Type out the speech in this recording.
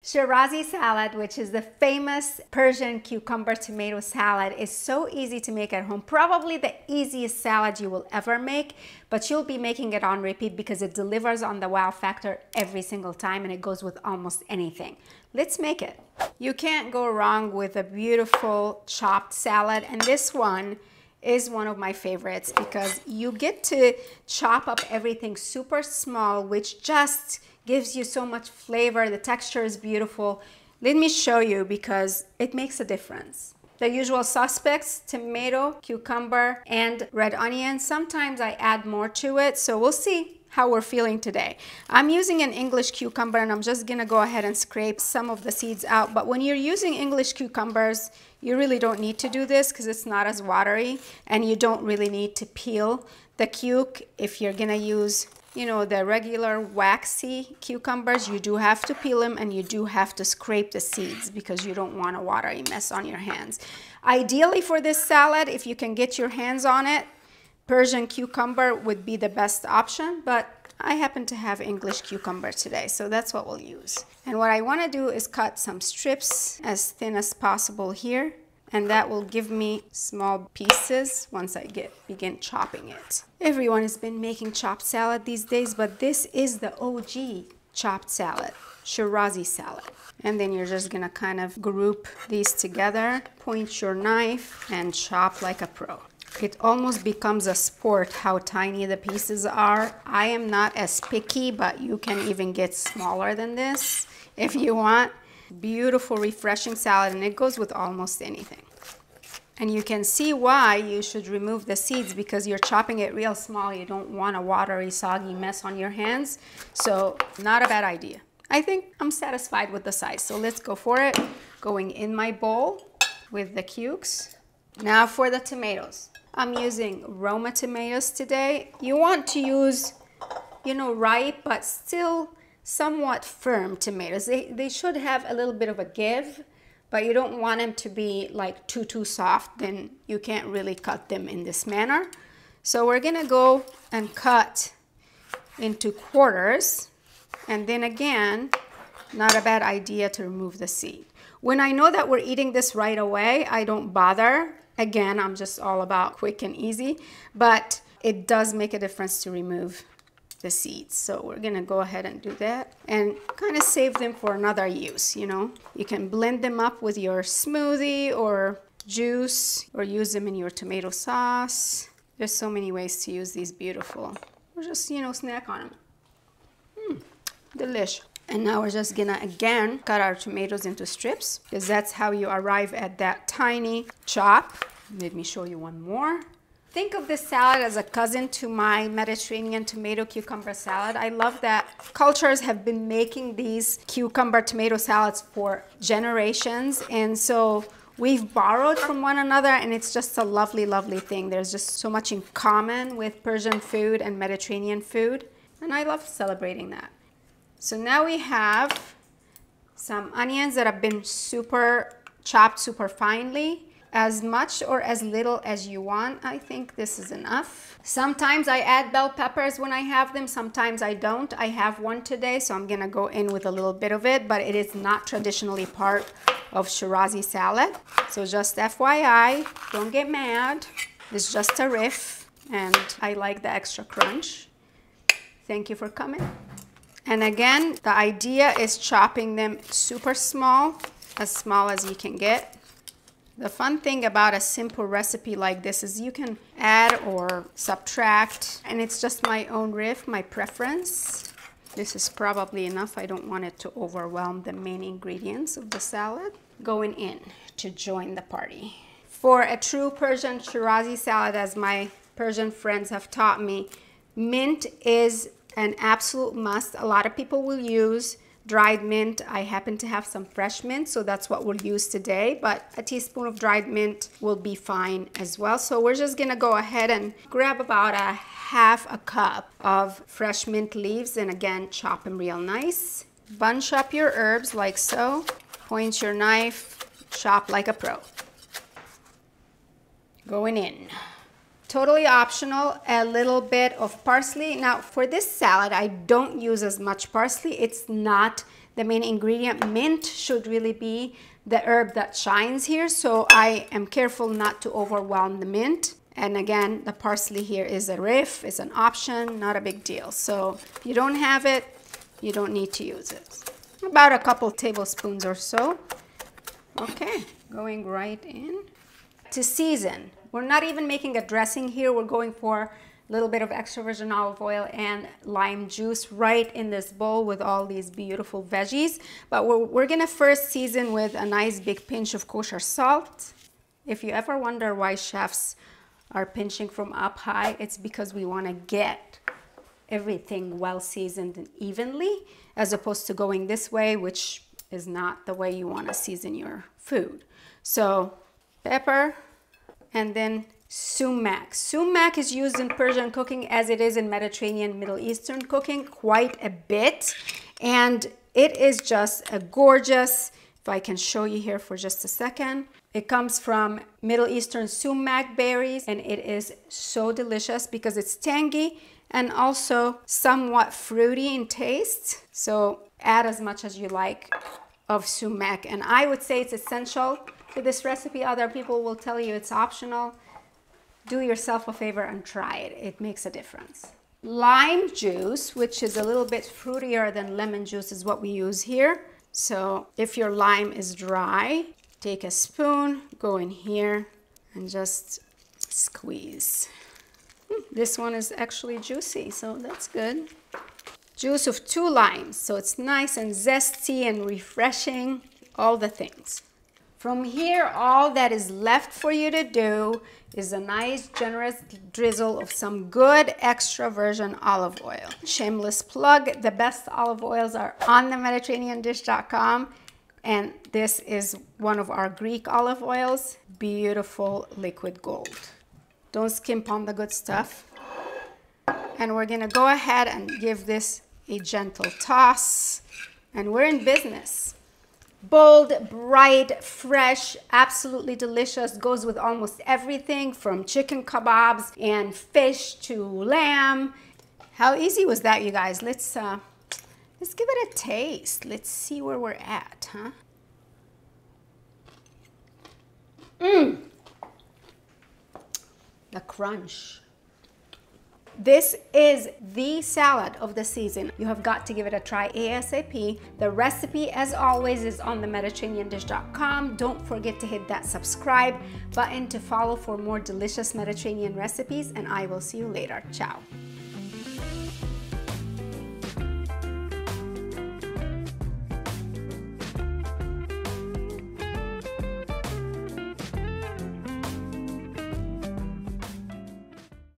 Shirazi salad, which is the famous Persian cucumber tomato salad, is so easy to make at home. Probably the easiest salad you will ever make, but you'll be making it on repeat because it delivers on the wow factor every single time and it goes with almost anything. Let's make it. You can't go wrong with a beautiful chopped salad, and this one is one of my favorites because you get to chop up everything super small, which just gives you so much flavor. The texture is beautiful. Let me show you because it makes a difference. The usual suspects: tomato, cucumber, and red onion. Sometimes I add more to it, so we'll see how we're feeling today. I'm using an English cucumber and I'm just gonna go ahead and scrape some of the seeds out. But when you're using English cucumbers, you really don't need to do this because it's not as watery, and you don't really need to peel the cuke. If you're gonna use, you know, the regular waxy cucumbers, you do have to peel them and you do have to scrape the seeds because you don't want a watery mess on your hands. Ideally for this salad, if you can get your hands on it, Persian cucumber would be the best option, but I happen to have English cucumber today, so that's what we'll use. And what I want to do is cut some strips as thin as possible here, and that will give me small pieces once I begin chopping it. Everyone has been making chopped salad these days, but this is the OG chopped salad, Shirazi salad. And then you're just gonna kind of group these together, point your knife, and chop like a pro. It almost becomes a sport how tiny the pieces are. I am not as picky, but you can even get smaller than this if you want. Beautiful, refreshing salad, and it goes with almost anything. And you can see why you should remove the seeds because you're chopping it real small. You don't want a watery, soggy mess on your hands. So not a bad idea. I think I'm satisfied with the size, so let's go for it. Going in my bowl with the cukes. Now for the tomatoes. I'm using Roma tomatoes today. You want to use, you know, ripe but still somewhat firm tomatoes. They should have a little bit of a give, but you don't want them to be like too soft. Then you can't really cut them in this manner. So we're gonna go and cut into quarters, and then again, not a bad idea to remove the seed. When I know that we're eating this right away, I don't bother. Again, I'm just all about quick and easy, but it does make a difference to remove the seeds. So we're gonna go ahead and do that and kind of save them for another use, you know. You can blend them up with your smoothie or juice or use them in your tomato sauce. There's so many ways to use these beautiful. Or just, you know, snack on them. Delish. And now we're just gonna again cut our tomatoes into strips because that's how you arrive at that tiny chop. Let me show you one more. Think of this salad as a cousin to my Mediterranean tomato cucumber salad. I love that cultures have been making these cucumber tomato salads for generations, and so we've borrowed from one another, and it's just a lovely, lovely thing. There's just so much in common with Persian food and Mediterranean food, and I love celebrating that. So now we have some onions that have been chopped super finely. As much or as little as you want. I think this is enough. Sometimes I add bell peppers when I have them. Sometimes I don't. I have one today, so I'm gonna go in with a little bit of it, but it is not traditionally part of Shirazi salad. So just FYI, don't get mad. It's just a riff, and I like the extra crunch. Thank you for coming. And again, the idea is chopping them super small as you can get. The fun thing about a simple recipe like this is you can add or subtract, and it's just my own riff, my preference. This is probably enough. I don't want it to overwhelm the main ingredients of the salad. Going in to join the party. For a true Persian Shirazi salad, as my Persian friends have taught me, mint is an absolute must. A lot of people will use dried mint. I happen to have some fresh mint, so that's what we'll use today, but a teaspoon of dried mint will be fine as well. So we're just gonna go ahead and grab about a half a cup of fresh mint leaves, and again, chop them real nice. Bunch up your herbs like so. Point your knife, chop like a pro. Going in. Totally optional, a little bit of parsley. Now for this salad, I don't use as much parsley. It's not the main ingredient. Mint should really be the herb that shines here, so I am careful not to overwhelm the mint. And again, the parsley here is a riff, it's an option, not a big deal. So if you don't have it, you don't need to use it. About a couple tablespoons or so. Okay, going right in. To season, we're not even making a dressing here. We're going for a little bit of extra virgin olive oil and lime juice right in this bowl with all these beautiful veggies. But we're gonna first season with a nice big pinch of kosher salt. If you ever wonder why chefs are pinching from up high, it's because we wanna get everything well seasoned and evenly, as opposed to going this way, which is not the way you wanna season your food. So pepper, and then sumac. Sumac is used in Persian cooking as it is in Mediterranean, Middle Eastern cooking quite a bit. And it is just a gorgeous, if I can show you here for just a second. It comes from Middle Eastern sumac berries, and it is so delicious because it's tangy and also somewhat fruity in taste. So add as much as you like of sumac. And I would say it's essential to this recipe. Other people will tell you it's optional. Do yourself a favor and try it. It makes a difference. Lime juice, which is a little bit fruitier than lemon juice, is what we use here. So if your lime is dry, take a spoon, go in here, and just squeeze. This one is actually juicy, so that's good. Juice of 2 limes, so it's nice and zesty and refreshing, all the things. From here, all that is left for you to do is a nice generous drizzle of some good extra virgin olive oil. Shameless plug, the best olive oils are on the MediterraneanDish.com, and this is one of our Greek olive oils, beautiful liquid gold. Don't skimp on the good stuff. And we're gonna go ahead and give this a gentle toss, and we're in business. Bold, bright, fresh, absolutely delicious. Goes with almost everything from chicken kebabs and fish to lamb. How easy was that, you guys? Let's give it a taste. Let's see where we're at, huh? The crunch. This is the salad of the season. You have got to give it a try ASAP. The recipe, as always, is on the MediterraneanDish.com. Don't forget to hit that subscribe button to follow for more delicious Mediterranean recipes, and I will see you later. Ciao.